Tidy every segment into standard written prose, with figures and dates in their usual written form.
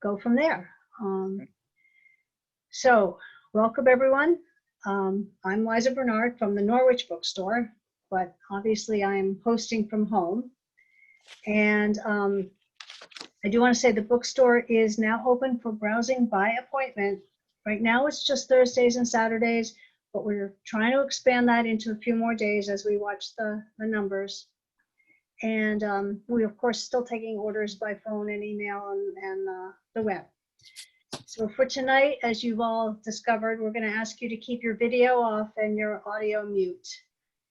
go from there. So welcome everyone. I'm Liza Bernard from the Norwich Bookstore, but obviously I'm hosting from home. And I do want to say the bookstore is now open for browsing by appointment. Right now it's just Thursdays and Saturdays, but we're trying to expand that into a few more days as we watch the numbers. And we, of course, still taking orders by phone and email and the web. So for tonight, as you've all discovered, we're going to ask you to keep your video off and your audio mute.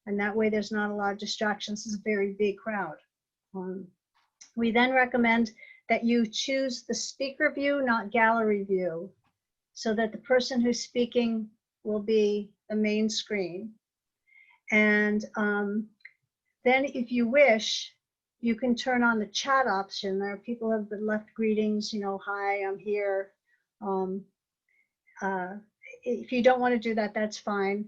And that way there's not a lot of distractions. This is a very big crowd. We then recommend that you choose the speaker view, not gallery view, so that the person who's speaking will be the main screen. And then if you wish, you can turn on the chat option. There are people who have been left greetings, you know, hi, I'm here. If you don't want to do that, that's fine.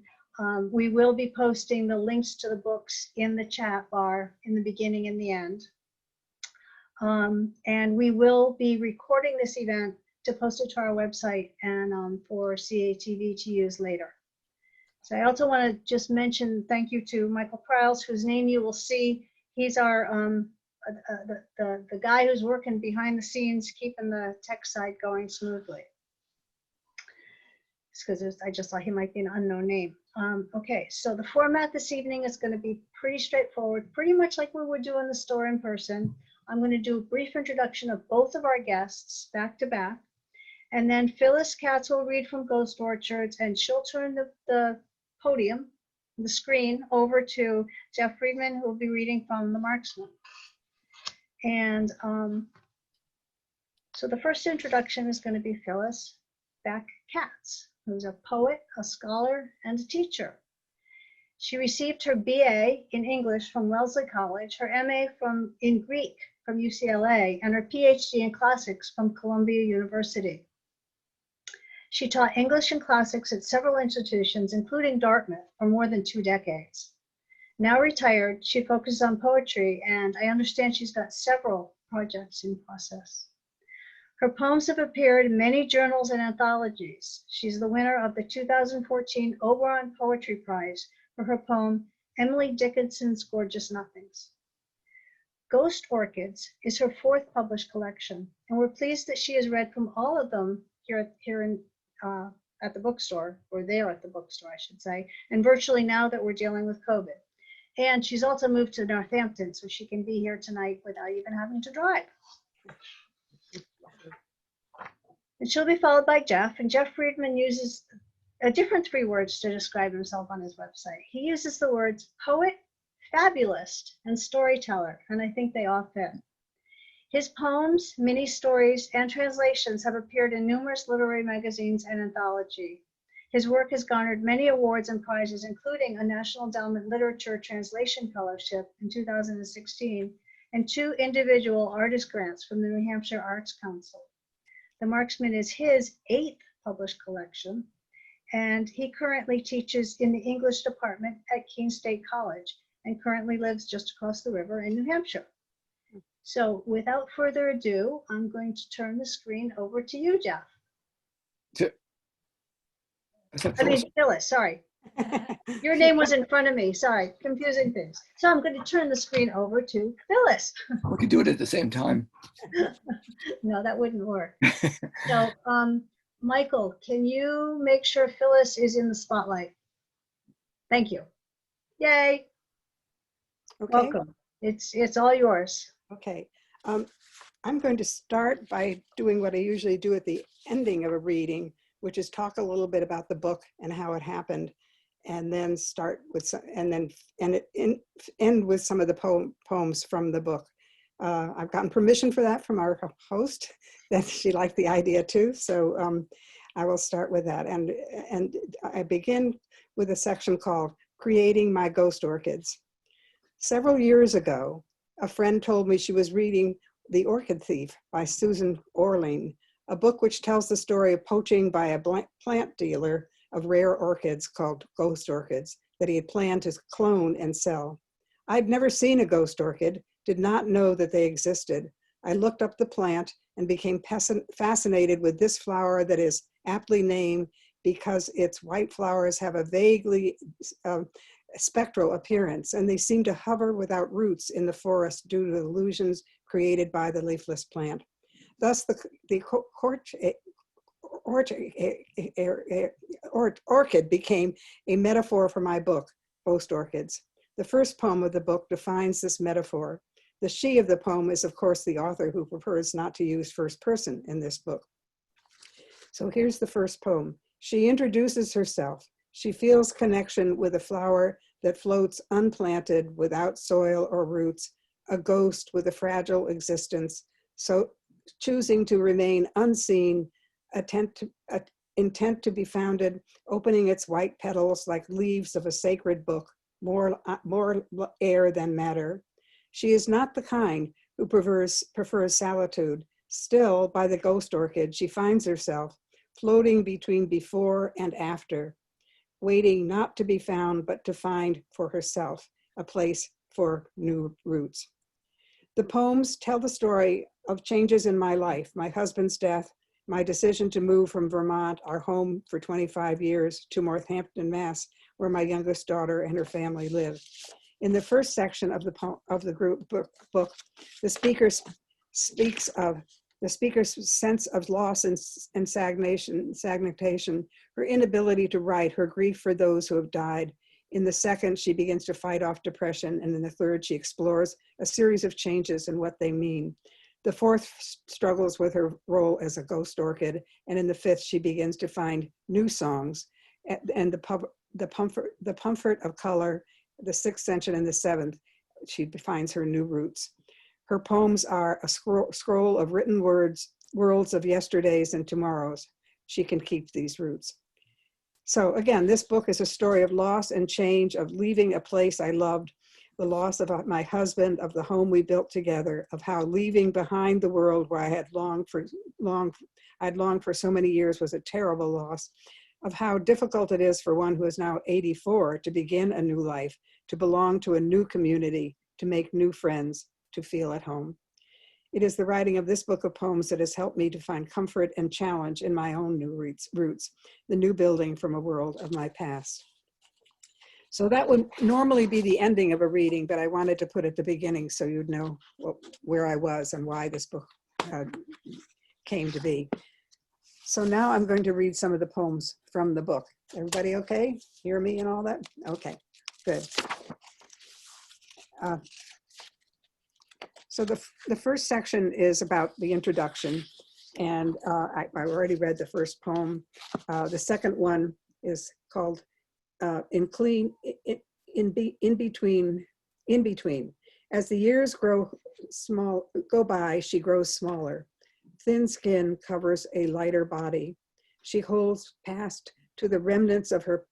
We will be posting the links to the books in the chat bar in the beginning and the end. And we will be recording this event to post it to our website and for CATV to use later. So I also want to just mention thank you to Michael Prowse, whose name you will see. He's our the guy who's working behind the scenes, keeping the tech site going smoothly. It's because I just thought he might be an unknown name. Okay, so the format this evening is going to be pretty straightforward, pretty much like we would do in the store in person. I'm going to do a brief introduction of both of our guests back to back. And then Phyllis Katz will read from Ghost Orchids, and she'll turn the podium, the screen, over to Jeff Friedman, who will be reading from the Marksman. And so the first introduction is going to be Phyllis Katz, who's a poet, a scholar, and a teacher. She received her BA in English from Wellesley College, her MA in Greek from UCLA, and her PhD in classics from Columbia University. She taught English and classics at several institutions, including Dartmouth, for more than 2 decades. Now retired, she focuses on poetry, and I understand she's got several projects in process. Her poems have appeared in many journals and anthologies. She's the winner of the 2014 Oberon Poetry Prize for her poem, Emily Dickinson's Gorgeous Nothings. Ghost Orchids is her 4th published collection, and we're pleased that she has read from all of them here at the bookstore, or there at the bookstore, I should say, and virtually now that we're dealing with COVID. And she's also moved to Northampton, so she can be here tonight without even having to drive. And she'll be followed by Jeff, and Jeff Friedman uses a different 3 words to describe himself on his website. He uses the words poet, fabulist, and storyteller, and I think they all fit. His poems, mini stories, and translations have appeared in numerous literary magazines and anthology. His work has garnered many awards and prizes, including a National Endowment Literature Translation Fellowship in 2016 and 2 individual artist grants from the New Hampshire Arts Council. The Marksman is his 8th published collection, and he currently teaches in the English department at Keene State College and currently lives just across the river in New Hampshire. So without further ado, I'm going to turn the screen over to you, Jeff. Phyllis, sorry. Your name was in front of me, sorry, confusing things. So I'm going to turn the screen over to Phyllis. We could do it at the same time. No, that wouldn't work. So Michael, can you make sure Phyllis is in the spotlight? Thank you. Yay. Okay. Welcome. It's all yours. Okay. I'm going to start by doing what I usually do at the ending of a reading, which is talk a little bit about the book and how it happened, and then start with some, and then end with some of the poems from the book. I've gotten permission for that from our host, that she liked the idea too. So I will start with that. And I begin with a section called Creating My Ghost Orchids. Several years ago, a friend told me she was reading The Orchid Thief by Susan Orlean, a book which tells the story of poaching by a plant dealer of rare orchids called ghost orchids that he had planned to clone and sell. I'd never seen a ghost orchid, did not know that they existed, I looked up the plant and became fascinated with this flower that is aptly named because its white flowers have a vaguely spectral appearance, and they seem to hover without roots in the forest due to the illusions created by the leafless plant. Thus, the orchid became a metaphor for my book, Post Orchids. The first poem of the book defines this metaphor. The she of the poem is, of course, the author, who prefers not to use first person in this book. So here's the first poem. She introduces herself. She feels connection with a flower that floats unplanted, without soil or roots, a ghost with a fragile existence, so choosing to remain unseen, intent to be founded, opening its white petals like leaves of a sacred book, more air than matter. She is not the kind who prefers solitude. Still, by the ghost orchid, she finds herself floating between before and after, waiting not to be found, but to find for herself a place for new roots. The poems tell the story of changes in my life, my husband's death, my decision to move from Vermont, our home for 25 years, to Northampton, Mass, where my youngest daughter and her family live. In the first section of the group book, the speaker speaks of the speaker's sense of loss and stagnation, her inability to write, her grief for those who have died. In the second, she begins to fight off depression, and in the third, she explores a series of changes and what they mean. The fourth struggles with her role as a ghost orchid, and in the fifth, she begins to find new songs, and the comfort of color. The sixth section and the seventh, she defines her new roots. Her poems are a scroll of written worlds of yesterdays and tomorrows. She can keep these roots. So again, this book is a story of loss and change, of leaving a place I loved, the loss of my husband, of the home we built together, of how leaving behind the world where I had longed for so many years was a terrible loss, of how difficult it is for one who is now 84 to begin a new life, to belong to a new community, to make new friends, to feel at home. It is the writing of this book of poems that has helped me to find comfort and challenge in my own new roots, the new building from a world of my past. So that would normally be the ending of a reading, but I wanted to put at the beginning so you'd know where I was and why this book came to be. So now I'm going to read some of the poems from the book. Everybody okay? Hear me and all that? Okay, good. So the first section is about the introduction, and I already read the first poem. The second one is called In Between. As the years go by, she grows smaller. Thin skin covers a lighter body. She holds tight to the remnants of her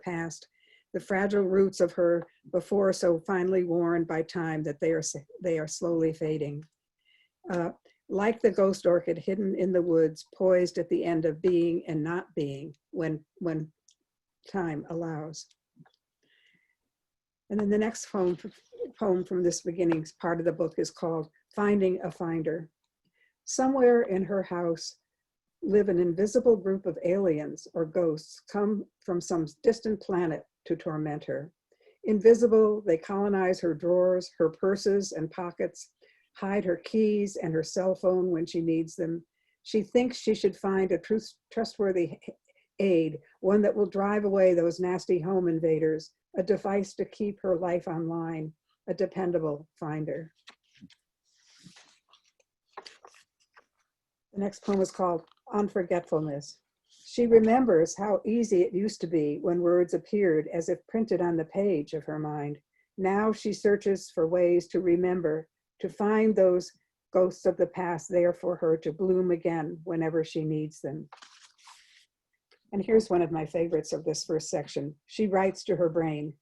past, the fragile roots of her before so finely worn by time that they are slowly fading. Like the ghost orchid hidden in the woods, poised at the end of being and not being when time allows. And then the next poem from this beginning part of the book is called Finding a Finder. Somewhere in her house live an invisible group of aliens or ghosts come from some distant planet to torment her. Invisible, they colonize her drawers, her purses and pockets, hide her keys and her cell phone when she needs them. She thinks she should find a trustworthy aid, one that will drive away those nasty home invaders, a device to keep her life online, a dependable finder. The next poem is called Unforgetfulness. She remembers how easy it used to be when words appeared as if printed on the page of her mind. Now she searches for ways to remember, to find those ghosts of the past there for her to bloom again whenever she needs them. And here's one of my favorites of this first section. She writes to her brain.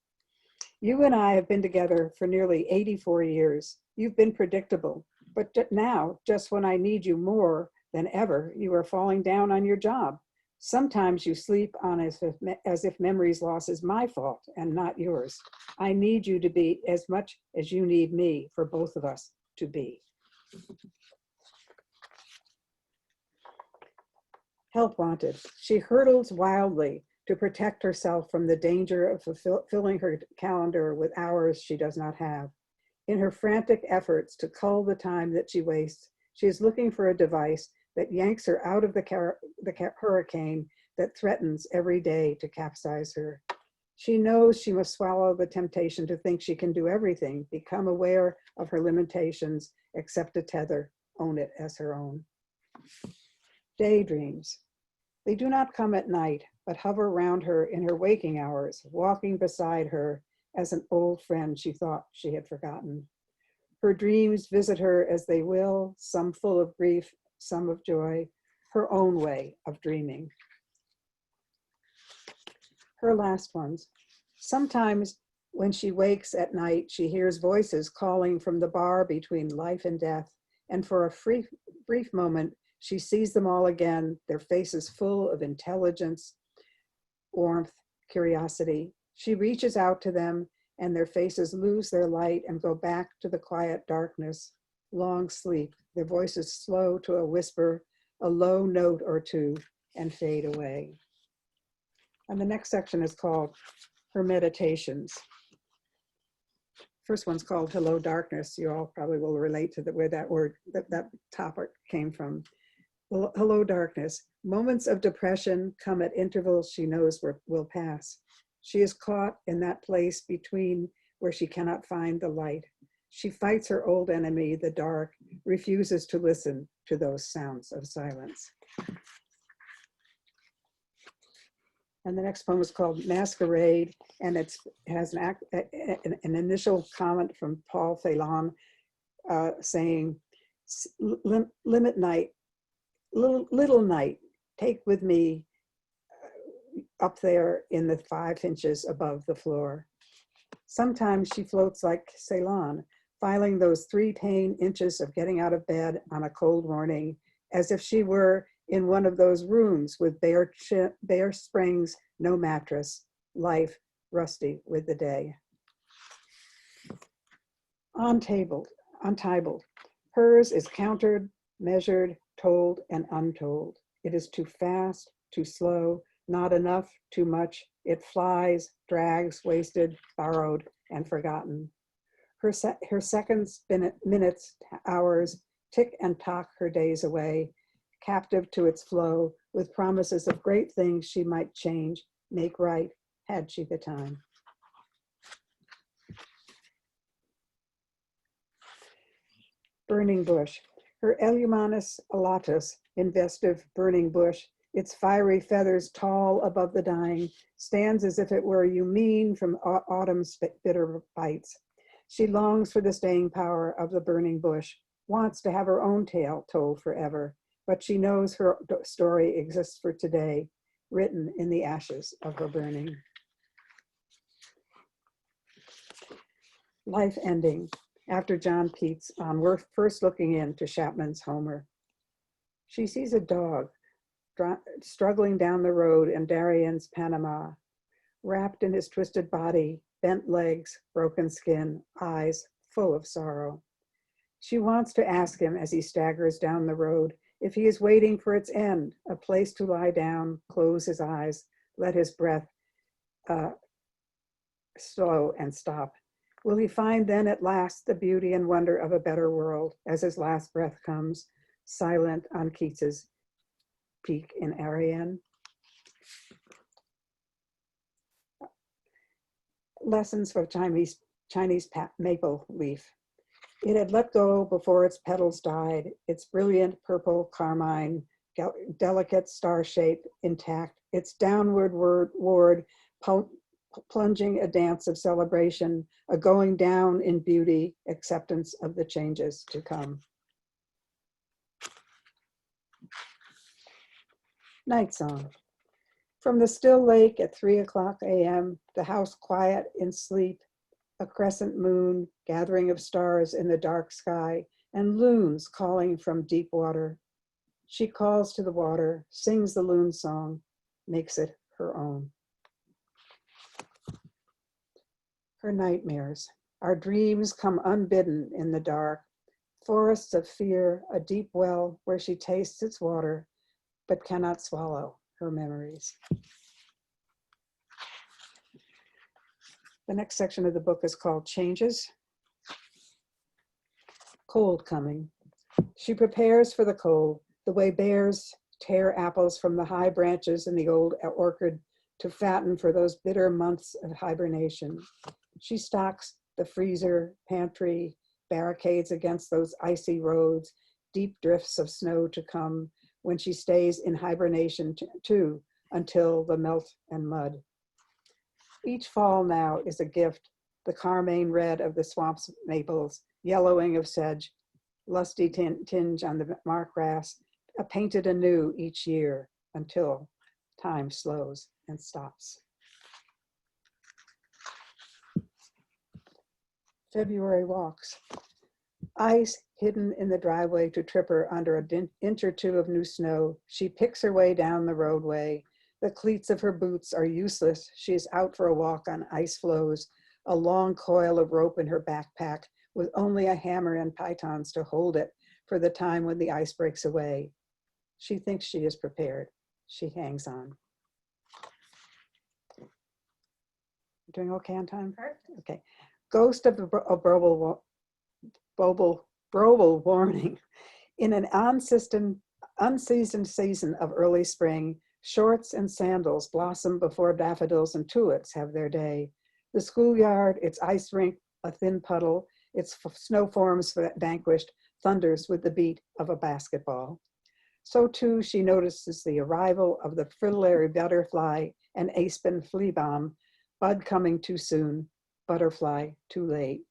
You and I have been together for nearly 84 years. You've been predictable, but now, just when I need you more than ever, you are falling down on your job. Sometimes you sleep on as if memory's loss is my fault and not yours. I need you to be as much as you need me for both of us to be. Help wanted. She hurdles wildly to protect herself from the danger of filling her calendar with hours she does not have. In her frantic efforts to cull the time that she wastes, she is looking for a device that yanks her out of the hurricane that threatens every day to capsize her. She knows she must swallow the temptation to think she can do everything, become aware of her limitations, accept a tether, own it as her own. Daydreams. They do not come at night, but hover around her in her waking hours, walking beside her as an old friend she thought she had forgotten. Her dreams visit her as they will, some full of grief, some of joy, her own way of dreaming. Her last ones. Sometimes when she wakes at night, she hears voices calling from the bar between life and death, and for a brief moment, she sees them all again, their faces full of intelligence, warmth, curiosity. She reaches out to them, and their faces lose their light and go back to the quiet darkness, long sleep. Their voices slow to a whisper, a low note or two, and fade away. And the next section is called Her Meditations. First one's called Hello Darkness. You all probably will relate to where that word, that topic came from. Well, hello darkness. Moments of depression come at intervals she knows will pass. She is caught in that place between where she cannot find the light. She fights her old enemy, the dark, refuses to listen to those sounds of silence. And the next poem is called Masquerade, and it has an initial comment from Paul Phelan saying, limit night, little night, take with me up there in the 5 inches above the floor. Sometimes she floats like Ceylon, filing those 3 pain inches of getting out of bed on a cold morning, as if she were in one of those rooms with bare springs, no mattress, life rusty with the day. Untitled. Hers is countered, measured, told, and untold. It is too fast, too slow, not enough, too much. It flies, drags, wasted, borrowed, and forgotten. Her seconds, minutes, hours, tick and tock her days away, captive to its flow, with promises of great things she might change, make right, had she the time. Burning bush. Her Elumanus alatus, investive burning bush, its fiery feathers tall above the dying, stands as if it were Eumene from autumn's bitter bites. She longs for the staying power of the burning bush, wants to have her own tale told forever, but she knows her story exists for today, written in the ashes of her burning. Life ending. After John Keats on We're First Looking Into Chapman's Homer. She sees a dog struggling down the road in Darien's Panama, wrapped in his twisted body, bent legs, broken skin, eyes full of sorrow. She wants to ask him as he staggers down the road if he is waiting for its end, a place to lie down, close his eyes, let his breath slow and stop. Will he find then at last the beauty and wonder of a better world as his last breath comes, silent on Keats's peak in Ariane? Lessons for Chinese maple leaf. It had let go before its petals died, its brilliant purple carmine, delicate star shape intact, its downward ward plunging a dance of celebration, a going down in beauty, acceptance of the changes to come. Night song. From the still lake at 3:00 a.m., the house quiet in sleep, a crescent moon, gathering of stars in the dark sky, and loons calling from deep water. She calls to the water, sings the loon song, makes it her own. Her nightmares. Our dreams come unbidden in the dark. Forests of fear, a deep well where she tastes its water, but cannot swallow her memories. The next section of the book is called Changes. Cold coming. She prepares for the cold, the way bears tear apples from the high branches in the old orchard to fatten for those bitter months of hibernation. She stocks the freezer, pantry, barricades against those icy roads, deep drifts of snow to come, when she stays in hibernation too, until the melt and mud. Each fall now is a gift, the carmine red of the swamp's maples, yellowing of sedge, lusty tinge on the markgrass, painted anew each year until time slows and stops. February walks. Ice hidden in the driveway to trip her under an inch or two of new snow. She picks her way down the roadway. The cleats of her boots are useless. She is out for a walk on ice floes, a long coil of rope in her backpack with only a hammer and pitons to hold it for the time when the ice breaks away. She thinks she is prepared. She hangs on. Doing okay on time? Okay. Ghost of the Brobel warning. In an unseasoned season of early spring, shorts and sandals blossom before daffodils and tulips have their day. The schoolyard, its ice rink, a thin puddle, its snow forms vanquished, thunders with the beat of a basketball. So too, she notices the arrival of the fritillary butterfly and aspen flea bomb, bud coming too soon, butterfly too late,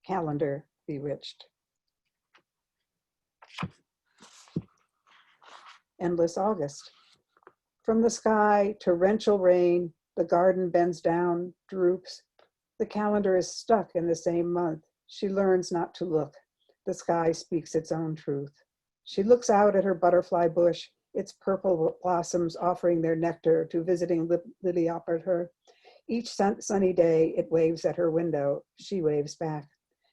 calendar bewitched. Endless August. From the sky, torrential rain, the garden bends down, droops. The calendar is stuck in the same month. She learns not to look. The sky speaks its own truth. She looks out at her butterfly bush, its purple blossoms offering their nectar to visiting Liliopter. Each sunny day, it waves at her window. She waves back.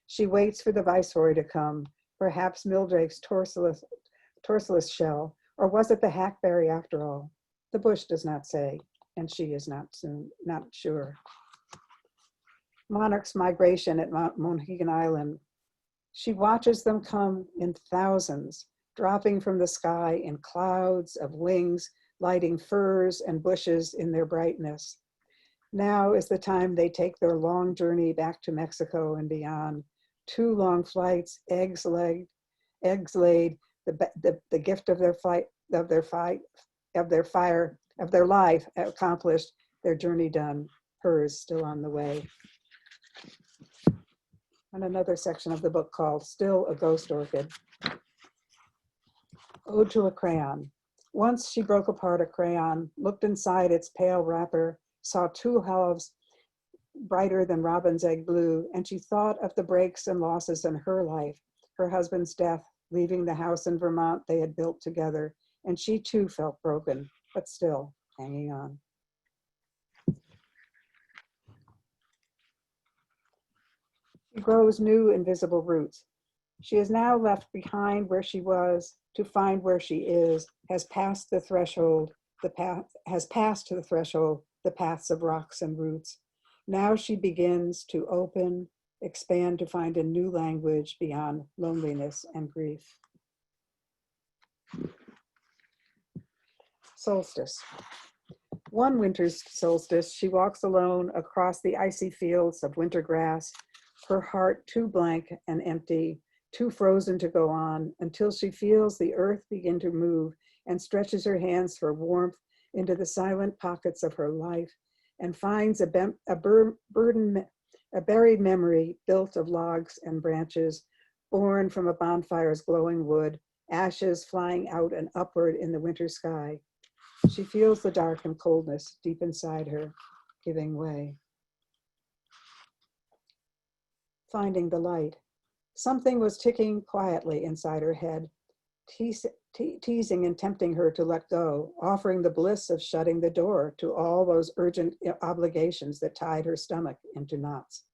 She waits for the viceroy to come, perhaps Mildrake's torsilus shell, or was it the hackberry after all? The bush does not say, and she is not sure. Monarchs' migration at Mohegan Island. She watches them come in thousands, dropping from the sky in clouds of wings, lighting firs and bushes in their brightness. Now is the time they take their long journey back to Mexico and beyond. 2 long flights, eggs laid, the gift of their life accomplished, their journey done, hers still on the way. And another section of the book called Still a Ghost Orchid. Ode to a Crayon. Once she broke apart a crayon, looked inside its pale wrapper, saw 2 halves brighter than robin's egg blue, and she thought of the breaks and losses in her life, her husband's death, leaving the house in Vermont they had built together, and she too felt broken, but still hanging on. She grows new invisible roots. She is now left behind where she was to find where she is, has passed the threshold, the paths of rocks and roots. Now she begins to open, expand to find a new language beyond loneliness and grief. Solstice. One winter's solstice, she walks alone across the icy fields of winter grass, her heart too blank and empty, too frozen to go on, until she feels the earth begin to move and stretches her hands for warmth into the silent pockets of her life and finds a buried memory built of logs and branches, born from a bonfire's glowing wood, ashes flying out and upward in the winter sky. She feels the dark and coldness deep inside her, giving way. Finding the light. Something was ticking quietly inside her head. teasing and tempting her to let go, offering the bliss of shutting the door to all those urgent obligations that tied her stomach into knots.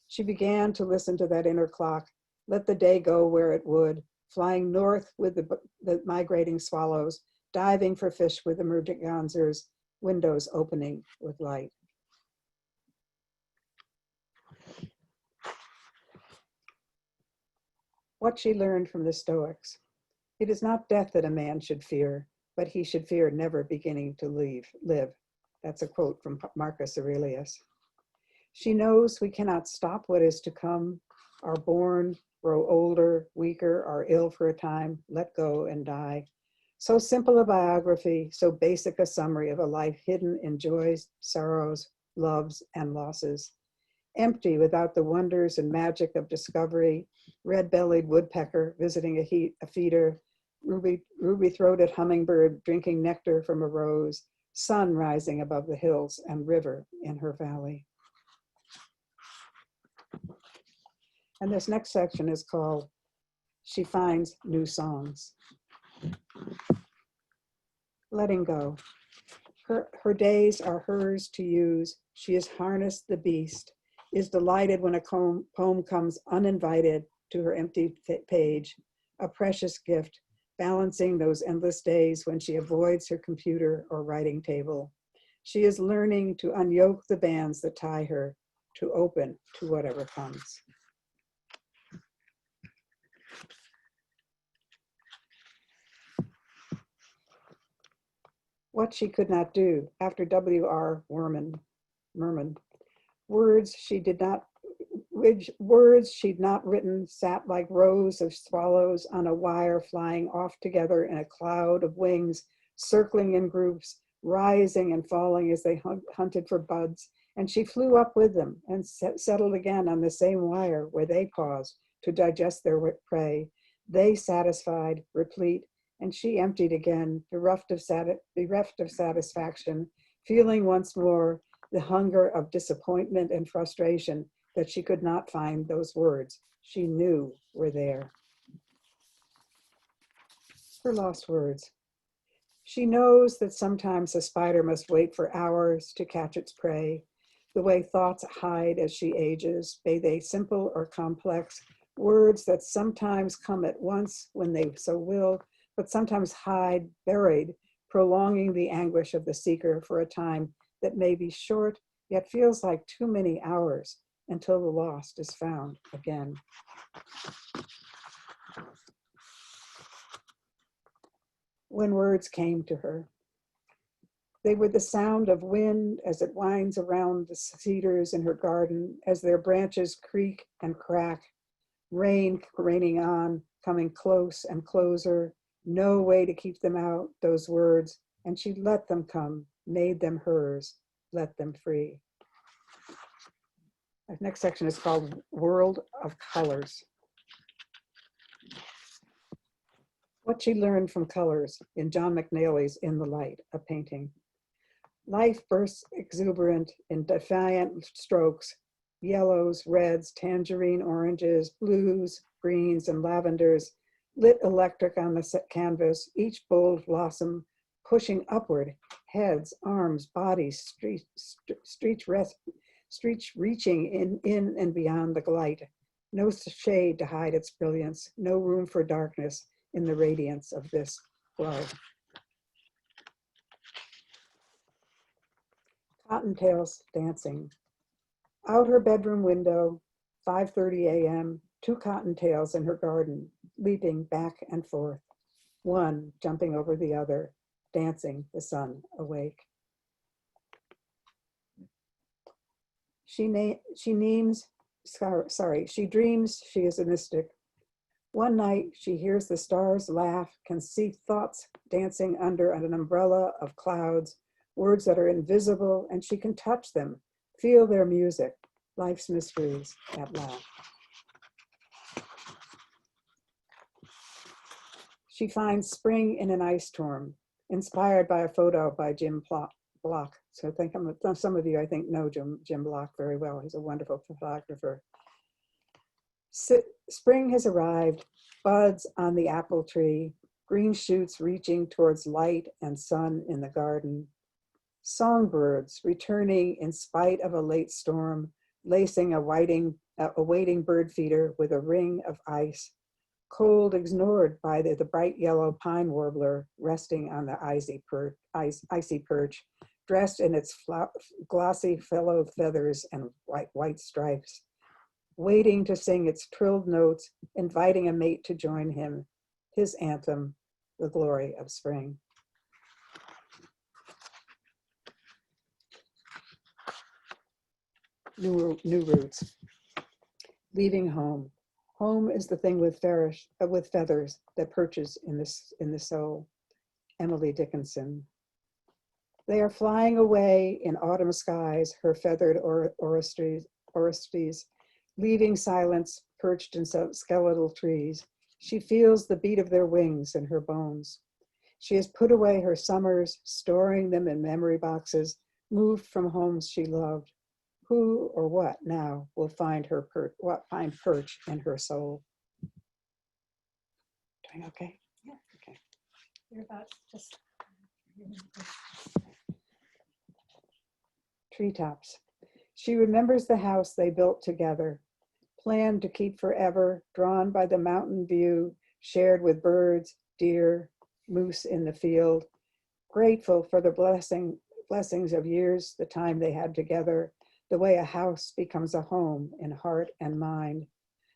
She began to listen to that inner clock, let the day go where it would, flying north with the migrating swallows, diving for fish with the mergansers, windows opening with light. What she learned from the Stoics. It is not death that a man should fear, but he should fear never beginning to live. That's a quote from Marcus Aurelius. She knows we cannot stop what is to come, are born, grow older, weaker, are ill for a time, let go and die. So simple a biography, so basic a summary of a life hidden in joys, sorrows, loves, and losses. Empty without the wonders and magic of discovery, red-bellied woodpecker visiting a feeder, ruby-throated hummingbird drinking nectar from a rose, sun rising above the hills and river in her valley. And this next section is called She Finds New Songs. Letting go. Her days are hers to use. She has harnessed the beast, is delighted when a poem comes uninvited to her empty page, a precious gift, balancing those endless days when she avoids her computer or writing table. She is learning to unyoke the bands that tie her, to open to whatever comes. What she could not do, after W.R. Merman. Words she'd not written sat like rows of swallows on a wire, flying off together in a cloud of wings, circling in groups, rising and falling as they hunted for buds. And she flew up with them and settled again on the same wire where they paused to digest their prey. They satisfied, replete, and she emptied again, bereft of satisfaction, feeling once more the hunger of disappointment and frustration that she could not find those words she knew were there. Her lost words. She knows that sometimes a spider must wait for hours to catch its prey, the way thoughts hide as she ages, be they simple or complex, words that sometimes come at once when they so will, but sometimes hide, buried, prolonging the anguish of the seeker for a time that may be short, yet feels like too many hours until the lost is found again. When words came to her, they were the sound of wind as it winds around the cedars in her garden, as their branches creak and crack, raining on, coming close and closer, no way to keep them out, those words, and she let them come, made them hers, let them free. The next section is called World of Colors. What she learned from colors in John McNally's In the Light, a painting. Life bursts exuberant in defiant strokes, yellows, reds, tangerine oranges, blues, greens, and lavenders, lit electric on the canvas, each bold blossom pushing upward, heads, arms, bodies, streets reaching in and beyond the light. No shade to hide its brilliance, no room for darkness in the radiance of this glow. Cottontails dancing. Out her bedroom window, 5:30 a.m., 2 cottontails in her garden, leaping back and forth, one jumping over the other, dancing the sun awake. She dreams she is a mystic. One night she hears the stars laugh, can see thoughts dancing under an umbrella of clouds, words that are invisible, and she can touch them, feel their music, life's mysteries at last. She finds spring in an ice storm, inspired by a photo by Jim Block. So I think some of you, I think, know Jim Block very well. He's a wonderful photographer. Spring has arrived, buds on the apple tree, green shoots reaching towards light and sun in the garden. Songbirds returning in spite of a late storm, lacing a waiting bird feeder with a ring of ice. Cold ignored by the bright yellow pine warbler resting on the icy perch, dressed in its glossy fellow feathers and white stripes, waiting to sing its trilled notes, inviting a mate to join him, his anthem, the glory of spring. New roots. Leaving home. Home is the thing with feathers that perches in the soul. Emily Dickinson. They are flying away in autumn skies, her feathered orestes, leaving silence perched in skeletal trees. She feels the beat of their wings in her bones. She has put away her summers, storing them in memory boxes, moved from homes she loved. Who or what now will find perch in her soul? Doing okay? Yeah, okay. You're about just. Treetops. She remembers the house they built together, planned to keep forever, drawn by the mountain view, shared with birds, deer, moose in the field, grateful for the blessings of years, the time they had together, the way a house becomes a home in heart and mind,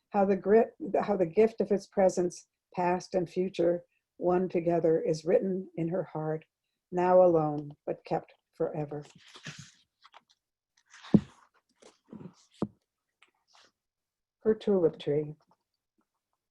how the gift of its presence, past and future, one together, is written in her heart, now alone, but kept forever. Her tulip tree.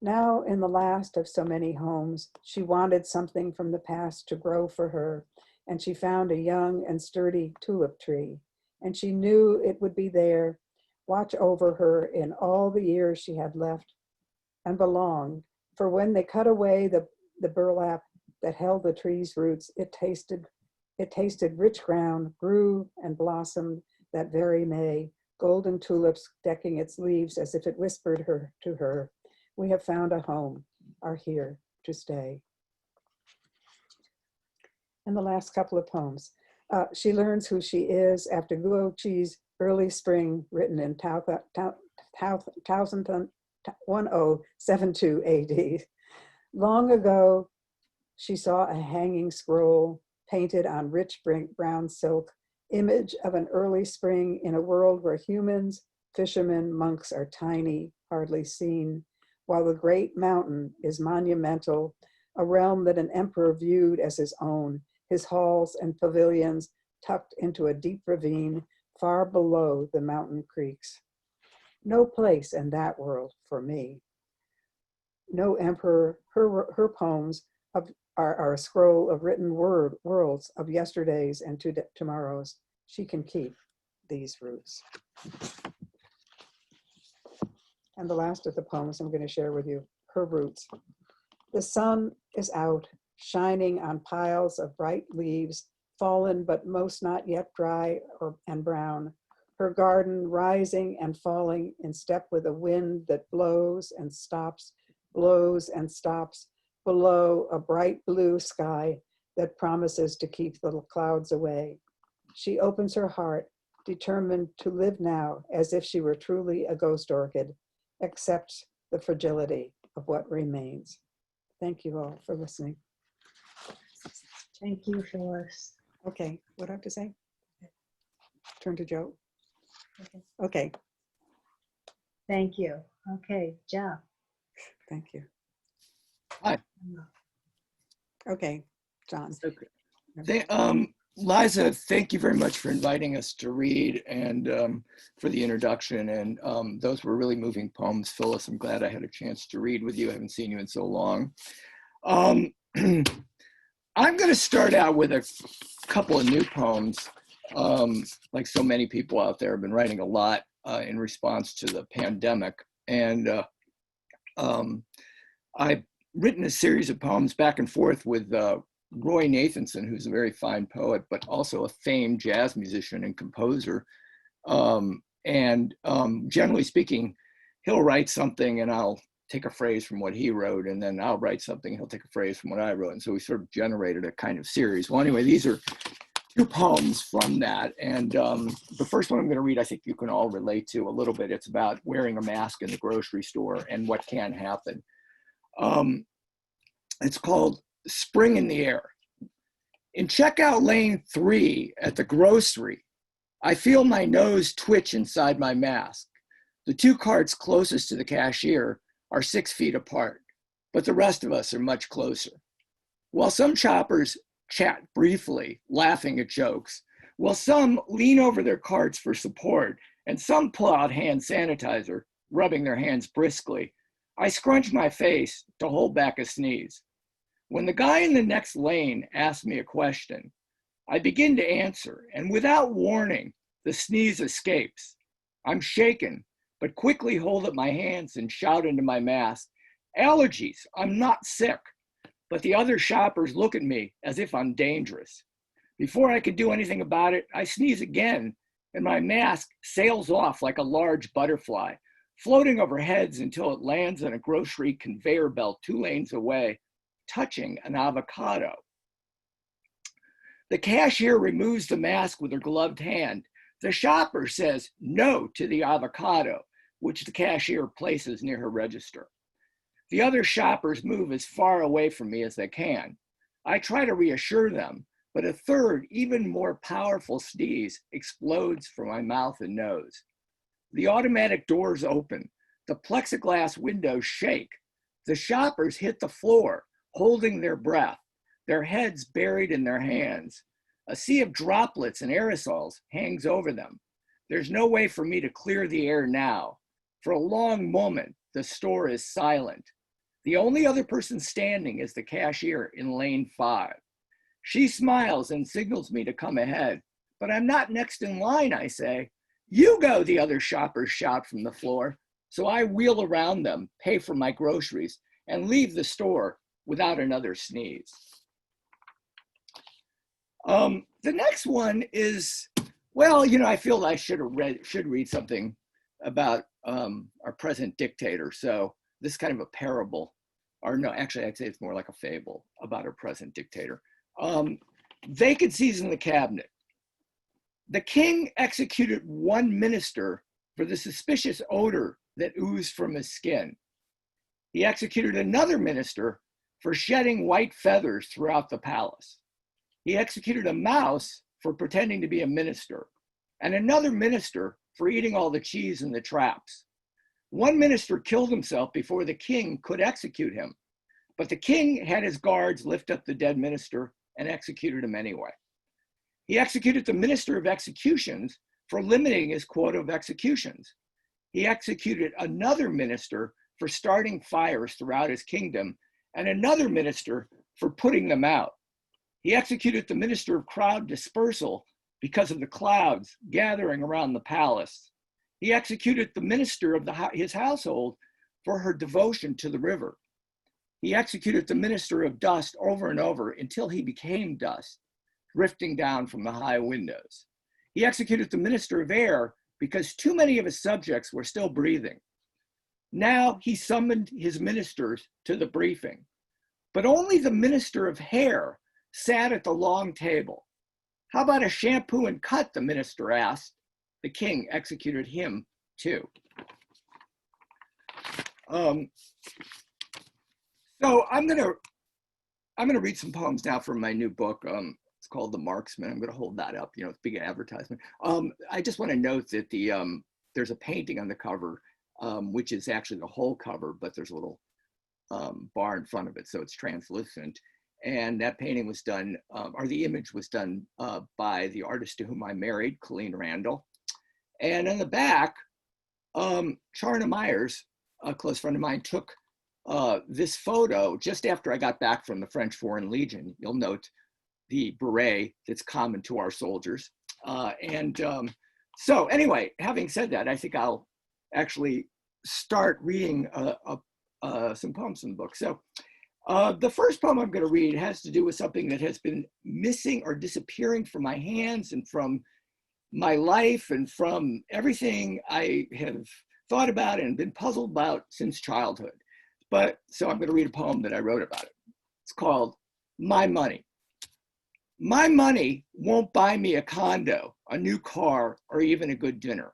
Now in the last of so many homes, she wanted something from the past to grow for her, and she found a young and sturdy tulip tree, and she knew it would be there, watch over her in all the years she had left and belonged. For when they cut away the burlap that held the tree's roots, it tasted rich ground, grew and blossomed that very May, golden tulips decking its leaves as if it whispered to her, we have found a home, are here to stay. And the last couple of poems. She learns who she is after Guo Chi's Early Spring, written in 1072 AD. Long ago, she saw a hanging scroll painted on rich brown silk, image of an early spring in a world where humans, fishermen, monks are tiny, hardly seen, while the great mountain is monumental, a realm that an emperor viewed as his own, his halls and pavilions tucked into a deep ravine far below the mountain creeks. No place in that world for me. No emperor, her poems are a scroll of written worlds of yesterdays and tomorrows. She can keep these roots. And the last of the poems I'm going to share with you, her roots. The sun is out, shining on piles of bright leaves, fallen but most not yet dry and brown. Her garden rising and falling in step with a wind that blows and stops, below a bright blue sky that promises to keep the clouds away. She opens her heart, determined to live now as if she were truly a ghost orchid, accepts the fragility of what remains. Thank you all for listening. Thank you, Phyllis. Okay, what do I have to say? Turn to Joe. Okay. Okay, Thank you. Okay, Jeff. thank you. Hi. Okay, John. Okay. Liza, thank you very much for inviting us to read and for the introduction. And those were really moving poems. Phyllis, I'm glad I had a chance to read with you. I haven't seen you in so long. I'm going to start out with a couple of new poems. Like so many people out there, have been writing a lot in response to the pandemic. And I've written a series of poems back and forth with Roy Nathanson, who's a very fine poet, but also a famed jazz musician and composer. Generally speaking, he'll write something and I'll take a phrase from what he wrote, and then I'll write something, he'll take a phrase from what I wrote. And so we sort of generated a kind of series. Well, anyway, these are 2 poems from that. And the first one I'm going to read, I think you can all relate to a little bit. It's about wearing a mask in the grocery store and what can happen. It's called Spring in the Air. In checkout lane 3 at the grocery, I feel my nose twitch inside my mask. The 2 carts closest to the cashier are 6 feet apart, but the rest of us are much closer. While some shoppers chat briefly, laughing at jokes, while some lean over their carts for support, and some pull out hand sanitizer, rubbing their hands briskly, I scrunch my face to hold back a sneeze. When the guy in the next lane asks me a question, I begin to answer, and without warning, the sneeze escapes. I'm shaken, but quickly hold up my hands and shout into my mask, "Allergies, I'm not sick." But the other shoppers look at me as if I'm dangerous. Before I can do anything about it, I sneeze again, and my mask sails off like a large butterfly, floating over heads until it lands on a grocery conveyor belt 2 lanes away, touching an avocado. The cashier removes the mask with her gloved hand. The shopper says no to the avocado, which the cashier places near her register. The other shoppers move as far away from me as they can. I try to reassure them, but a third, even more powerful sneeze explodes from my mouth and nose. The automatic doors open. The plexiglass windows shake. The shoppers hit the floor, holding their breath, their heads buried in their hands. A sea of droplets and aerosols hangs over them. There's no way for me to clear the air now. For a long moment, the store is silent. The only other person standing is the cashier in lane 5. She smiles and signals me to come ahead, but I'm not next in line, I say. "You go," the other shoppers shout from the floor. So I wheel around them, pay for my groceries, and leave the store without another sneeze. The next one is, well, you know, I feel I should read something about our present dictator. So this is kind of a parable, or no, actually I'd say it's more like a fable about our present dictator. Vacancies in the cabinet. The king executed one minister for the suspicious odor that oozed from his skin. He executed another minister for shedding white feathers throughout the palace. He executed a mouse for pretending to be a minister, and another minister for eating all the cheese in the traps. One minister killed himself before the king could execute him, but the king had his guards lift up the dead minister and executed him anyway. He executed the minister of executions for limiting his quota of executions. He executed another minister for starting fires throughout his kingdom, and another minister for putting them out. He executed the minister of crowd dispersal because of the clouds gathering around the palace. He executed the minister of his household for her devotion to the river. He executed the minister of dust over and over until he became dust, drifting down from the high windows. He executed the minister of air because too many of his subjects were still breathing. Now he summoned his ministers to the briefing, but only the minister of hair sat at the long table. "How about a shampoo and cut?" the minister asked. The king executed him too. So I'm gonna read some poems now from my new book. It's called The Marksman. I'm gonna hold that up. You know, it's a big advertisement. I just want to note that there's a painting on the cover, which is actually the whole cover, but there's a little bar in front of it, so it's translucent. And that painting was done, or the image was done by the artist to whom I married, Colleen Randall. And on the back, Charna Myers, a close friend of mine, took this photo just after I got back from the French Foreign Legion. You'll note the beret that's common to our soldiers. So anyway, having said that, I think I'll actually start reading some poems from the book. So the first poem I'm going to read has to do with something that has been missing or disappearing from my hands and from my life and from everything I have thought about and been puzzled about since childhood. But so I'm going to read a poem that I wrote about it. It's called My Money. My money won't buy me a condo, a new car, or even a good dinner.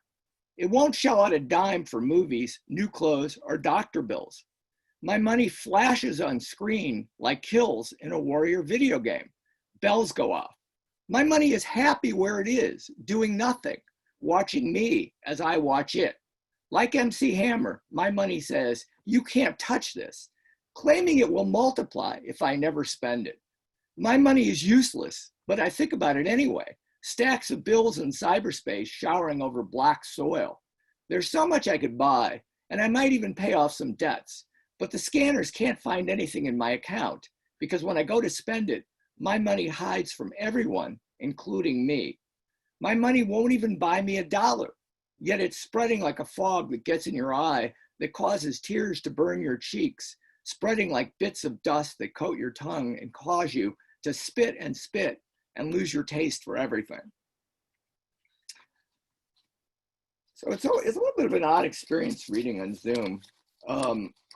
It won't shell out a dime for movies, new clothes, or doctor bills. My money flashes on screen like kills in a warrior video game. Bells go off. My money is happy where it is, doing nothing, watching me as I watch it. Like MC Hammer, my money says, you can't touch this, claiming it will multiply if I never spend it. My money is useless, but I think about it anyway. Stacks of bills in cyberspace showering over black soil. There's so much I could buy, and I might even pay off some debts, but the scanners can't find anything in my account because when I go to spend it, my money hides from everyone, including me. My money won't even buy me $1, yet it's spreading like a fog that gets in your eye, that causes tears to burn your cheeks, spreading like bits of dust that coat your tongue and cause you to spit and lose your taste for everything. So it's a little bit of an odd experience reading on Zoom,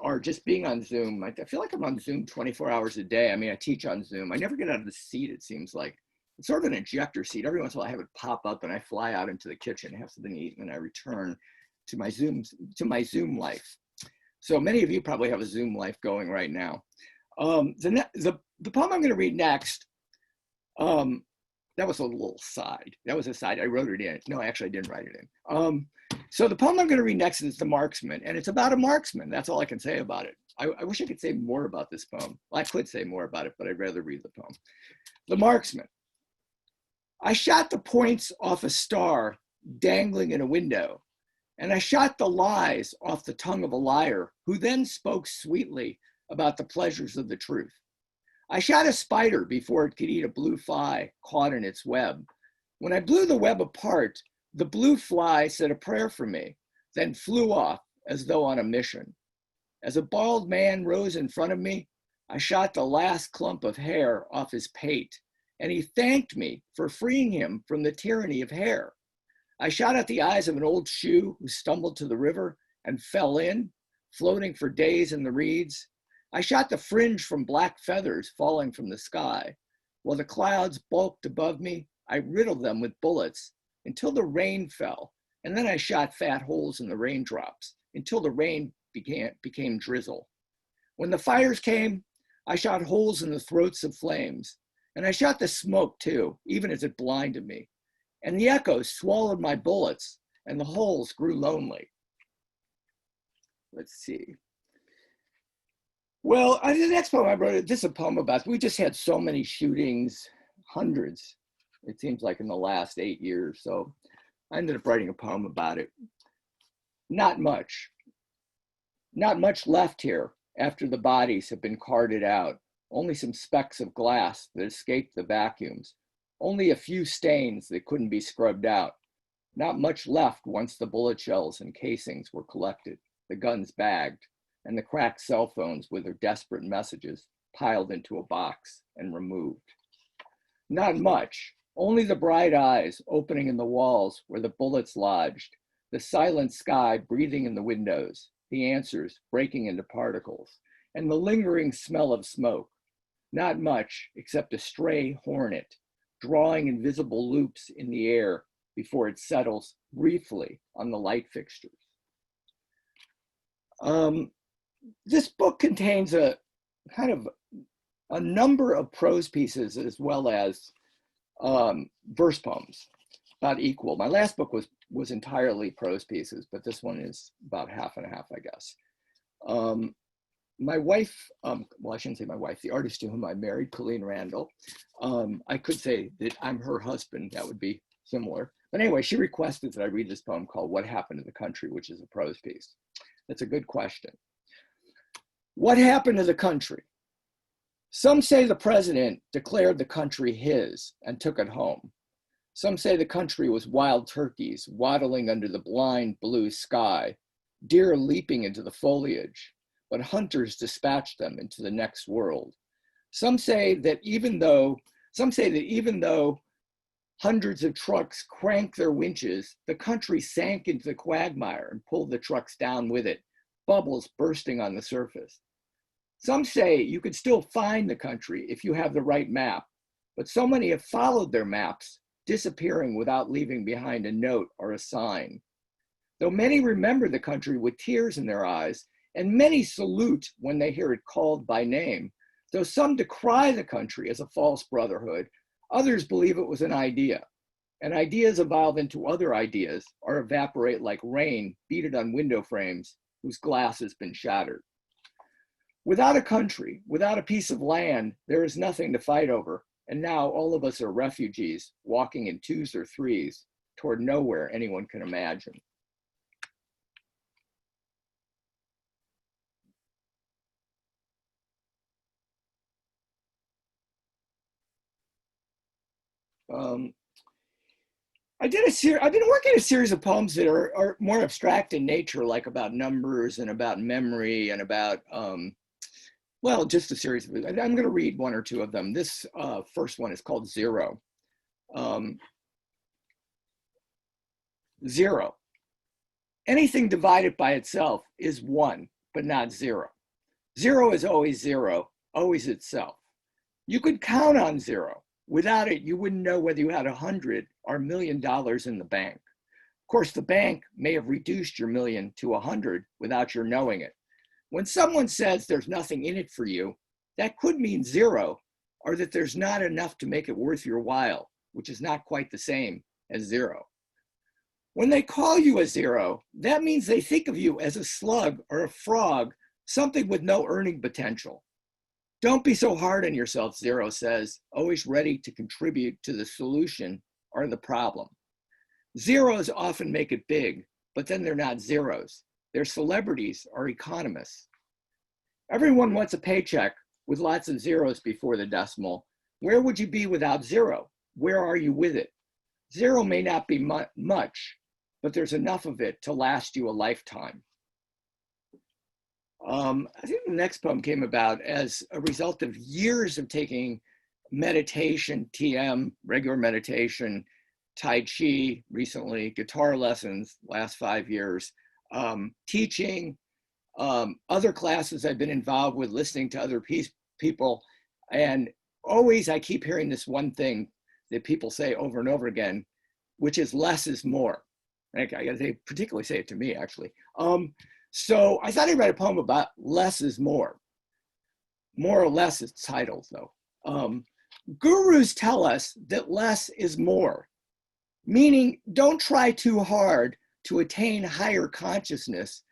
or just being on Zoom. I feel like I'm on Zoom 24 hours a day. I mean, I teach on Zoom. I never get out of the seat, it seems like. It's sort of an ejector seat. Every once in a while I have it pop up and I fly out into the kitchen, have something to eat, and I return to my Zoom life. So many of you probably have a Zoom life going right now. The poem I'm going to read next, that was a little side. That was a side. I wrote it in. No, actually, I didn't write it in. So the poem I'm going to read next is The Marksman, and it's about a marksman. That's all I can say about it. I wish I could say more about this poem. Well, I could say more about it, but I'd rather read the poem. The Marksman. I shot the points off a star dangling in a window, and I shot the lies off the tongue of a liar who then spoke sweetly about the pleasures of the truth. I shot a spider before it could eat a blue fly caught in its web. When I blew the web apart, the blue fly said a prayer for me, then flew off as though on a mission. As a bald man rose in front of me, I shot the last clump of hair off his pate, and he thanked me for freeing him from the tyranny of hair. I shot at the eyes of an old shoe who stumbled to the river and fell in, floating for days in the reeds. I shot the fringe from black feathers falling from the sky. While the clouds bulked above me, I riddled them with bullets until the rain fell, and then I shot fat holes in the raindrops until the rain became drizzle. When the fires came, I shot holes in the throats of flames, and I shot the smoke too, even as it blinded me. And the echoes swallowed my bullets, and the holes grew lonely. Let's see. Well, the next poem I wrote, this is a poem about, we just had so many shootings, hundreds, it seems like in the last 8 years. So I ended up writing a poem about it. Not much left here after the bodies have been carted out. Only some specks of glass that escaped the vacuums. Only a few stains that couldn't be scrubbed out. Not much left once the bullet shells and casings were collected, the guns bagged, and the cracked cell phones with their desperate messages piled into a box and removed. Not much, only the bright eyes opening in the walls where the bullets lodged, the silent sky breathing in the windows, the answers breaking into particles, and the lingering smell of smoke. Not much except a stray hornet drawing invisible loops in the air before it settles briefly on the light fixtures. This book contains a kind of a number of prose pieces as well as verse poems, about equal. My last book was entirely prose pieces, but this one is about half and half, I guess. My wife, well, I shouldn't say my wife, the artist to whom I married, Colleen Randall, I could say that I'm her husband, that would be similar. But anyway, she requested that I read this poem called What Happened to the Country, which is a prose piece. That's a good question. What happened to the country? Some say the president declared the country his and took it home. Some say the country was wild turkeys waddling under the blind blue sky, deer leaping into the foliage, but hunters dispatched them into the next world. Some say that even though hundreds of trucks cranked their winches, the country sank into the quagmire and pulled the trucks down with it, bubbles bursting on the surface. Some say you could still find the country if you have the right map, but so many have followed their maps, disappearing without leaving behind a note or a sign. Though many remember the country with tears in their eyes, and many salute when they hear it called by name, though some decry the country as a false brotherhood, others believe it was an idea. And ideas evolve into other ideas or evaporate like rain beaded on window frames whose glass has been shattered. Without a country, without a piece of land, there is nothing to fight over. And now all of us are refugees walking in twos or threes toward nowhere anyone can imagine. I've been working a series of poems that are more abstract in nature, like about numbers and about memory and about, well, just a series of, I'm going to read one or two of them. This first one is called Zero. Zero. Anything divided by itself is one, but not zero. Zero is always zero, always itself. You could count on zero. Without it, you wouldn't know whether you had 100 or $1 million in the bank. Of course, the bank may have reduced your million to 100 without your knowing it. When someone says there's nothing in it for you, that could mean zero, or that there's not enough to make it worth your while, which is not quite the same as zero. When they call you a zero, that means they think of you as a slug or a frog, something with no earning potential. Don't be so hard on yourself, Zero says, always ready to contribute to the solution or the problem. Zeros often make it big, but then they're not zeros. They're celebrities or economists. Everyone wants a paycheck with lots of zeros before the decimal. Where would you be without zero? Where are you with it? Zero may not be much, but there's enough of it to last you a lifetime. I think the next poem came about as a result of years of taking meditation, TM, regular meditation, Tai Chi recently, guitar lessons last 5 years, teaching, other classes I've been involved with, listening to other people. And always I keep hearing this one thing that people say over and over again, which is less is more. They particularly say it to me, actually. So I thought I'd write a poem about less is more. More or less it's titled, though. Gurus tell us that less is more, meaning don't try too hard to attain higher consciousness,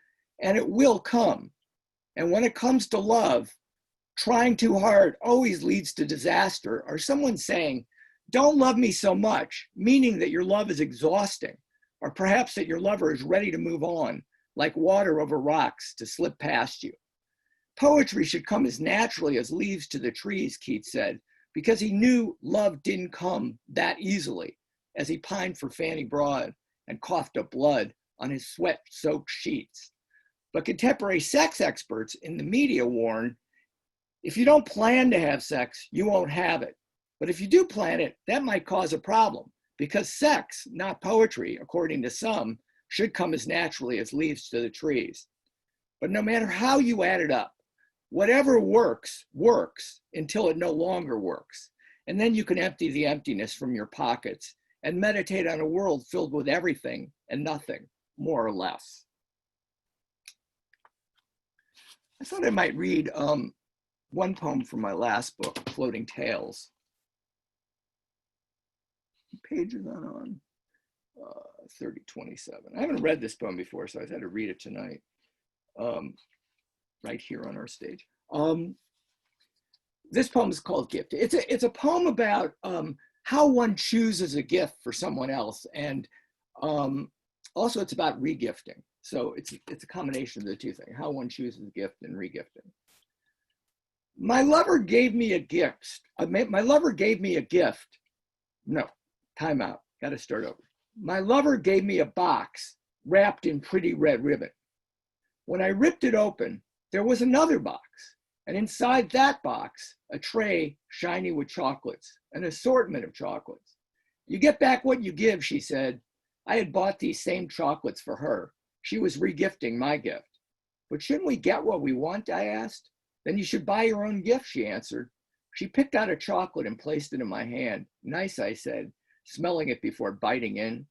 and it will come. And when it comes to love, trying too hard always leads to disaster, or someone saying, don't love me so much, meaning that your love is exhausting, or perhaps that your lover is ready to move on, like water over rocks to slip past you. Poetry should come as naturally as leaves to the trees, Keats said, because he knew love didn't come that easily, as he pined for Fanny Broad and coughed up blood on his sweat-soaked sheets. But contemporary sex experts in the media warn, if you don't plan to have sex, you won't have it. But if you do plan it, that might cause a problem, because sex, not poetry, according to some, should come as naturally as leaves to the trees. But no matter how you add it up, whatever works, works until it no longer works. And then you can empty the emptiness from your pockets and meditate on a world filled with everything and nothing, more or less. I thought I might read one poem from my last book, Floating Tales. What page is that on? 3027. I haven't read this poem before, so I had to read it tonight, right here on our stage. This poem is called Gift. It's a poem about how one chooses a gift for someone else, and also it's about regifting. So it's a combination of the two things, how one chooses a gift and regifting. My lover gave me a gift. My lover gave me a gift. No, time out. Got to start over. My lover gave me a box wrapped in pretty red ribbon. When I ripped it open, there was another box, and inside that box, a tray shiny with chocolates, an assortment of chocolates. You get back what you give, she said. I had bought these same chocolates for her. She was regifting my gift. But shouldn't we get what we want, I asked? Then you should buy your own gift, she answered. She picked out a chocolate and placed it in my hand. Nice, I said, smelling it before biting in.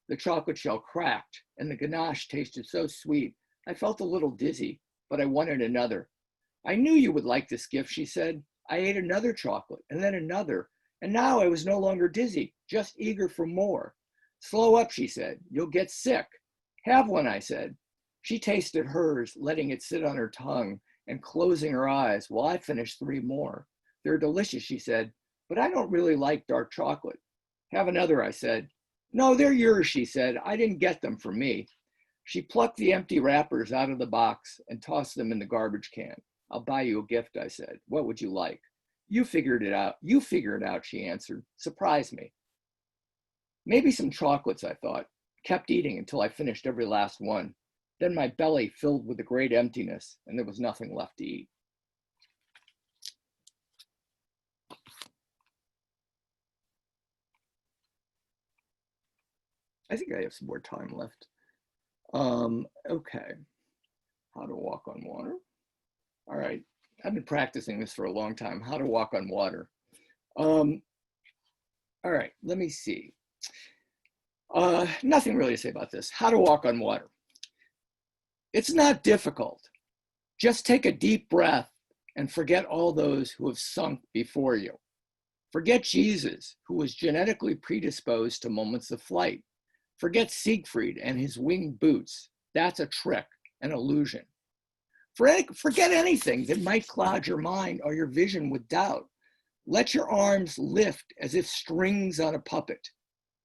The chocolate shell cracked, and the ganache tasted so sweet. I felt a little dizzy, but I wanted another. I knew you would like this gift, she said. I ate another chocolate, and then another, and now I was no longer dizzy, just eager for more. Slow up, she said. You'll get sick. Have one, I said. She tasted hers, letting it sit on her tongue and closing her eyes while I finished 3 more. They're delicious, she said, but I don't really like dark chocolate. Have another, I said. No, they're yours, she said. I didn't get them for me. She plucked the empty wrappers out of the box and tossed them in the garbage can. I'll buy you a gift, I said. What would you like? You figured it out. You figure it out, she answered. Surprise me. Maybe some chocolates, I thought. Kept eating until I finished every last one. Then my belly filled with a great emptiness, and there was nothing left to eat. I think I have some more time left. Okay. How to walk on water. All right. I've been practicing this for a long time. How to walk on water. All right. Let me see. Nothing really to say about this. How to walk on water. It's not difficult. Just take a deep breath and forget all those who have sunk before you. Forget Jesus, who was genetically predisposed to moments of flight. Forget Siegfried and his winged boots. That's a trick, an illusion. Forget anything that might cloud your mind or your vision with doubt. Let your arms lift as if strings on a puppet.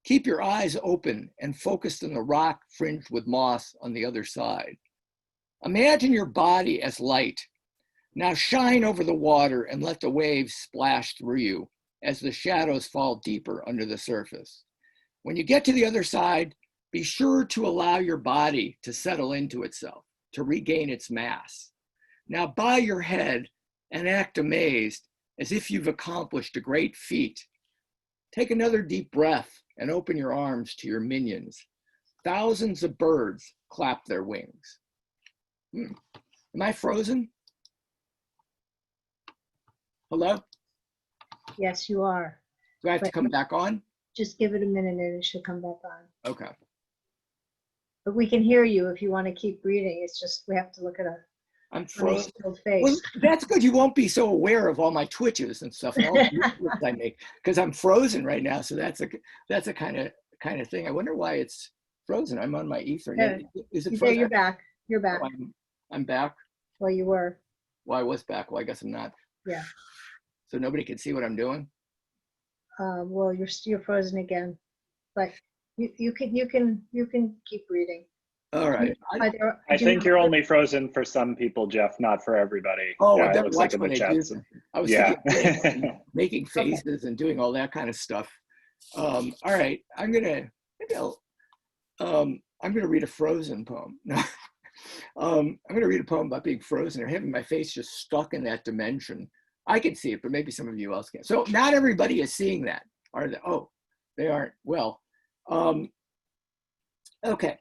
Keep your eyes open and focused on the rock fringed with moss on the other side. Imagine your body as light. Now shine over the water and let the waves splash through you as the shadows fall deeper under the surface. When you get to the other side, be sure to allow your body to settle into itself, to regain its mass. Now bow your head and act amazed as if you've accomplished a great feat. Take another deep breath and open your arms to your minions. Thousands of birds clap their wings. Am I frozen? Hello? Yes, you are. Do I have to But come back on? just give it a minute and it should come back on. Okay. But we can hear you if you want to keep reading. It's just we have to look at a I'm funny frozen. still face. Well, that's good. You won't be so aware of all my twitches and stuff and all the movements I make because I'm frozen right now. So that's a kind of thing. I wonder why it's frozen. I'm on my Ethernet. Is it There, frozen? you're back. You're Oh, back. I'm back. Well, you were. Well, I was back. Well, I guess I'm not. Yeah. So nobody can see what I'm doing. Well, you're frozen again, but you can keep reading. All right. I think you're only frozen for some people, Jeff, not for everybody. Oh, yeah, I it better looks watch like in when the they do. chat. I was Yeah. thinking making faces and doing all that kind of stuff. All right. I'm gonna read a Frozen poem. I'm gonna read a poem about being frozen or having my face just stuck in that dimension. I can see it, but maybe some of you else can. So not everybody is seeing that, are they? Oh, they aren't. Well, okay.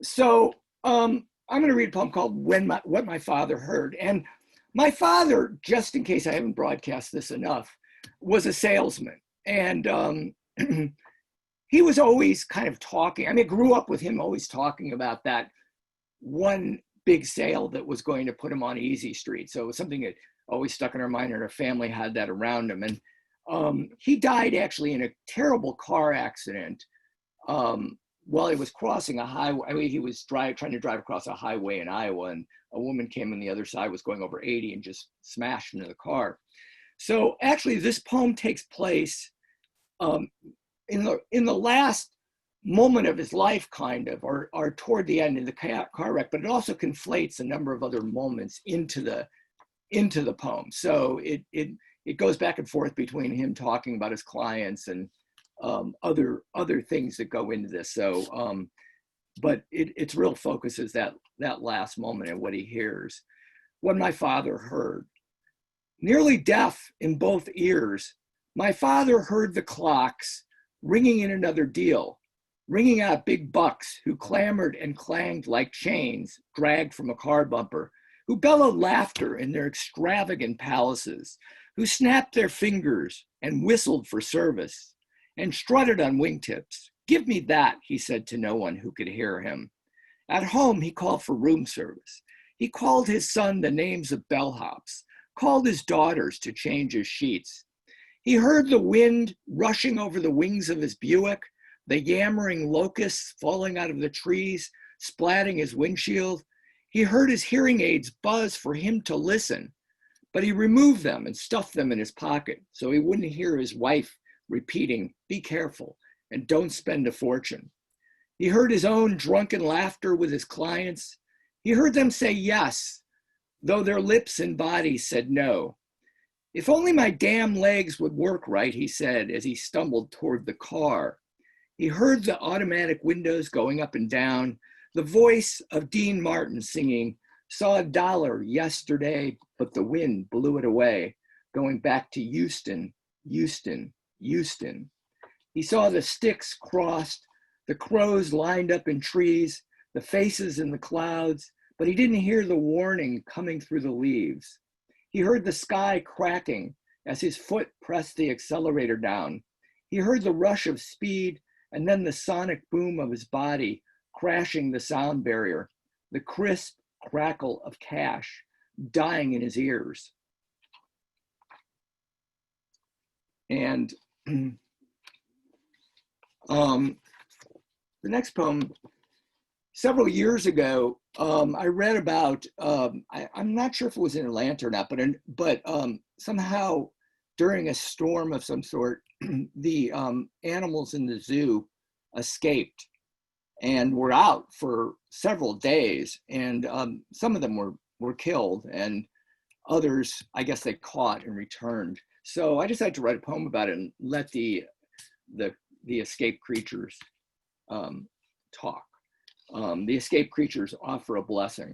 So I'm going to read a poem called What My Father Heard. And my father, just in case I haven't broadcast this enough, was a salesman. And he was always kind of talking. I mean, I grew up with him always talking about that one big sale that was going to put him on Easy Street. So it was something that always stuck in our mind, and our family had that around him. And he died actually in a terrible car accident while he was crossing a highway. I mean, he was trying to drive across a highway in Iowa, and a woman came on the other side, was going over 80 and just smashed into the car. So actually this poem takes place in the last moment of his life, kind of, or toward the end of the car wreck, but it also conflates a number of other moments into the poem. So it goes back and forth between him talking about his clients and other things that go into this. So, but its real focus is that last moment and what he hears. What my father heard. Nearly deaf in both ears, my father heard the clocks ringing in another deal, ringing out big bucks who clamored and clanged like chains dragged from a car bumper, who bellowed laughter in their extravagant palaces, who snapped their fingers and whistled for service and strutted on wingtips. Give me that, he said to no one who could hear him. At home, he called for room service. He called his son the names of bellhops, called his daughters to change his sheets. He heard the wind rushing over the wings of his Buick, the yammering locusts falling out of the trees, splatting his windshield. He heard his hearing aids buzz for him to listen, but he removed them and stuffed them in his pocket so he wouldn't hear his wife repeating, "Be careful and don't spend a fortune." He heard his own drunken laughter with his clients. He heard them say yes, though their lips and bodies said no. If only my damn legs would work right, he said as he stumbled toward the car. He heard the automatic windows going up and down, the voice of Dean Martin singing, "Saw $1 yesterday, but the wind blew it away," going back to Euston, Euston, Euston. He saw the sticks crossed, the crows lined up in trees, the faces in the clouds, but he didn't hear the warning coming through the leaves. He heard the sky cracking as his foot pressed the accelerator down. He heard the rush of speed and then the sonic boom of his body crashing the sound barrier, the crisp crackle of cash dying in his ears. And the next poem, several years ago, I read about, I'm not sure if it was in Atlanta or not, but somehow during a storm of some sort, the animals in the zoo escaped and were out for several days. And some of them were killed and others, I guess they caught and returned. So I decided to write a poem about it and let the escaped creatures talk. The escaped creatures offer a blessing.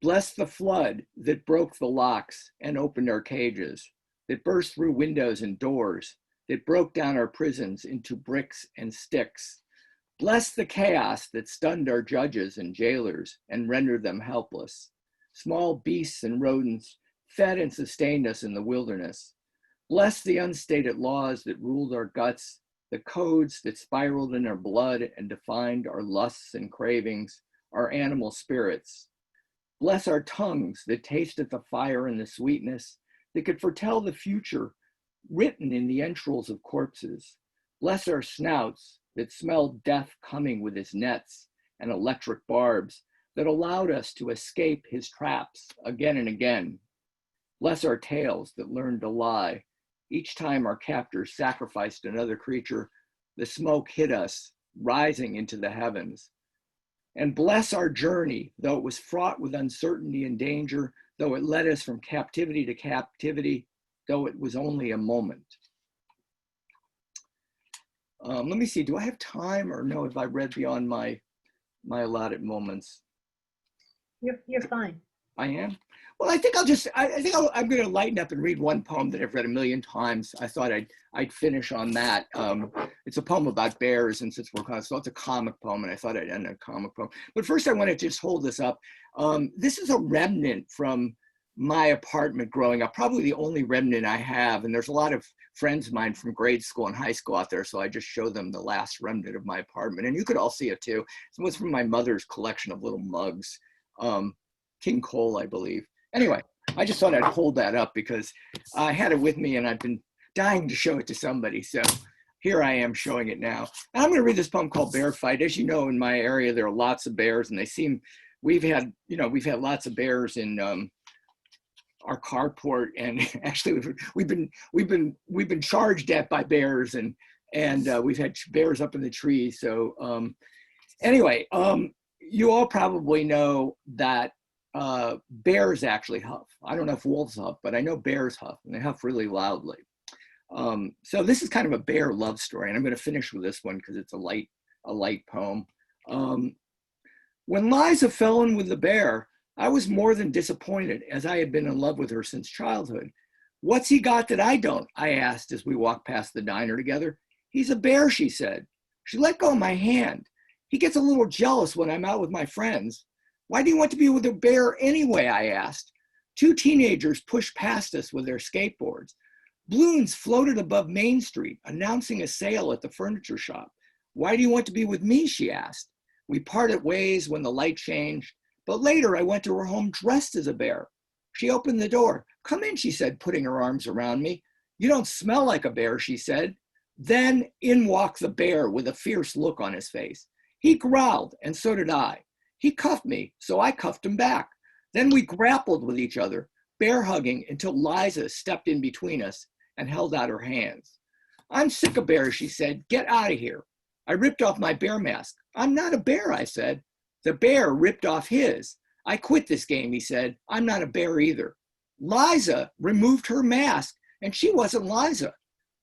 Bless the flood that broke the locks and opened our cages, that burst through windows and doors, that broke down our prisons into bricks and sticks. Bless the chaos that stunned our judges and jailers and rendered them helpless. Small beasts and rodents fed and sustained us in the wilderness. Bless the unstated laws that ruled our guts, the codes that spiraled in our blood and defined our lusts and cravings, our animal spirits. Bless our tongues that tasted the fire and the sweetness, that could foretell the future written in the entrails of corpses. Bless our snouts that smelled death coming with his nets and electric barbs that allowed us to escape his traps again and again. Bless our tails that learned to lie. Each time our captors sacrificed another creature, the smoke hit us, rising into the heavens. And bless our journey, though it was fraught with uncertainty and danger, though it led us from captivity to captivity, though it was only a moment. Let me see, do I have time or no, have I read beyond my allotted moments? You're fine. I am? Well, I think I'm going to lighten up and read one poem that I've read a million times. I thought I'd finish on that. It's a poem about bears, and since we're kind of, so it's a comic poem, and I thought I'd end a comic poem. But first, I want to just hold this up. This is a remnant from my apartment growing up, probably the only remnant I have. And there's a lot of friends of mine from grade school and high school out there, so I just show them the last remnant of my apartment. And you could all see it too. It was from my mother's collection of little mugs. King Cole, I believe. Anyway, I just thought I'd hold that up because I had it with me and I've been dying to show it to somebody. So here I am showing it now. And I'm going to read this poem called Bear Fight. As you know, in my area, there are lots of bears, and they seem, we've had lots of bears in our carport, and actually we've been charged at by bears, and we've had bears up in the trees. So anyway, you all probably know that bears actually huff. I don't know if wolves huff, but I know bears huff, and they huff really loudly. So this is kind of a bear love story, and I'm going to finish with this one because it's a light poem. When Liza fell in with the bear, I was more than disappointed, as I had been in love with her since childhood. "What's he got that I don't?" I asked as we walked past the diner together. "He's a bear," she said. She let go of my hand. "He gets a little jealous when I'm out with my friends. Why do you want to be with a bear anyway? I asked. Two teenagers pushed past us with their skateboards. Balloons floated above Main Street, announcing a sale at the furniture shop. Why do you want to be with me? She asked. We parted ways when the light changed, but later I went to her home dressed as a bear. She opened the door. Come in, she said, putting her arms around me. You don't smell like a bear, she said. Then in walked the bear with a fierce look on his face. He growled, and so did I. He cuffed me, so I cuffed him back. Then we grappled with each other, bear hugging until Liza stepped in between us and held out her hands. I'm sick of bears, she said. Get out of here. I ripped off my bear mask. I'm not a bear, I said. The bear ripped off his. I quit this game, he said. I'm not a bear either. Liza removed her mask, and she wasn't Liza.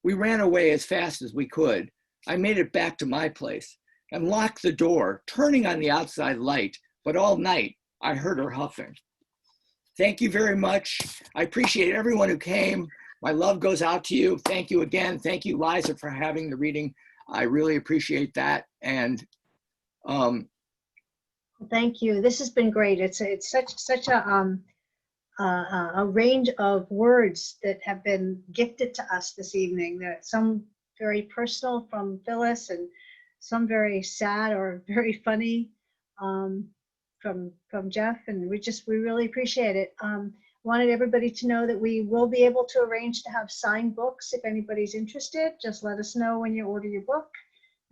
We ran away as fast as we could. I made it back to my place and locked the door, turning on the outside light, but all night I heard her huffing. Thank you very much. I appreciate everyone who came. My love goes out to you. Thank you again. Thank you, Liza, for having the reading. I really appreciate that. And Thank you. This has been great. It's such a range of words that have been gifted to us this evening. There are some very personal from Phyllis, and some very sad or very funny from Jeff, and we really appreciate it. Wanted everybody to know that we will be able to arrange to have signed books. If anybody's interested, just let us know when you order your book,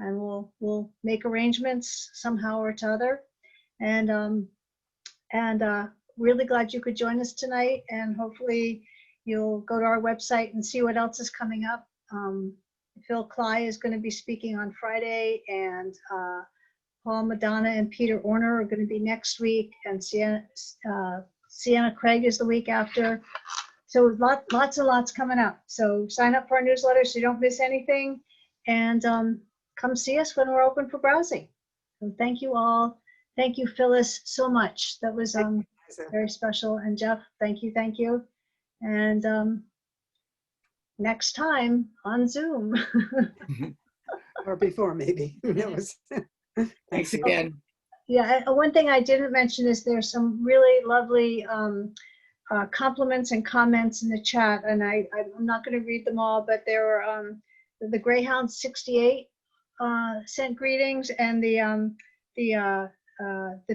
and we'll make arrangements somehow or t'other. And really glad you could join us tonight, and hopefully you'll go to our website and see what else is coming up. Phil Cly is going to be speaking on Friday, and Paul Madonna and Peter Orner are going to be next week, and Sienna Craig is the week after. So lots and lots coming up. So sign up for our newsletter so you don't miss anything, and come see us when we're open for browsing. So thank you all. Thank you, Phyllis, so much. That was very special. And Jeff, thank you. And next time on Zoom. Or before, maybe. Who knows? thanks again. Yeah, one thing I didn't mention is there's some really lovely compliments and comments in the chat, and I'm not going to read them all, but there were the Greyhound 68 sent greetings, and the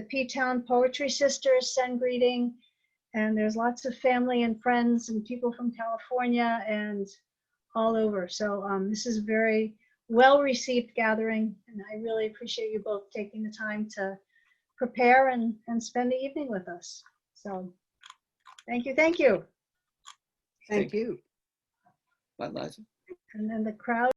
P-Town Poetry Sisters send greeting, and there's lots of family and friends and people from California and all over. So this is a very well-received gathering, and I really appreciate you both taking the time to prepare and spend the evening with us. So thank you. Thank you. Bye, Liza. And then the crowd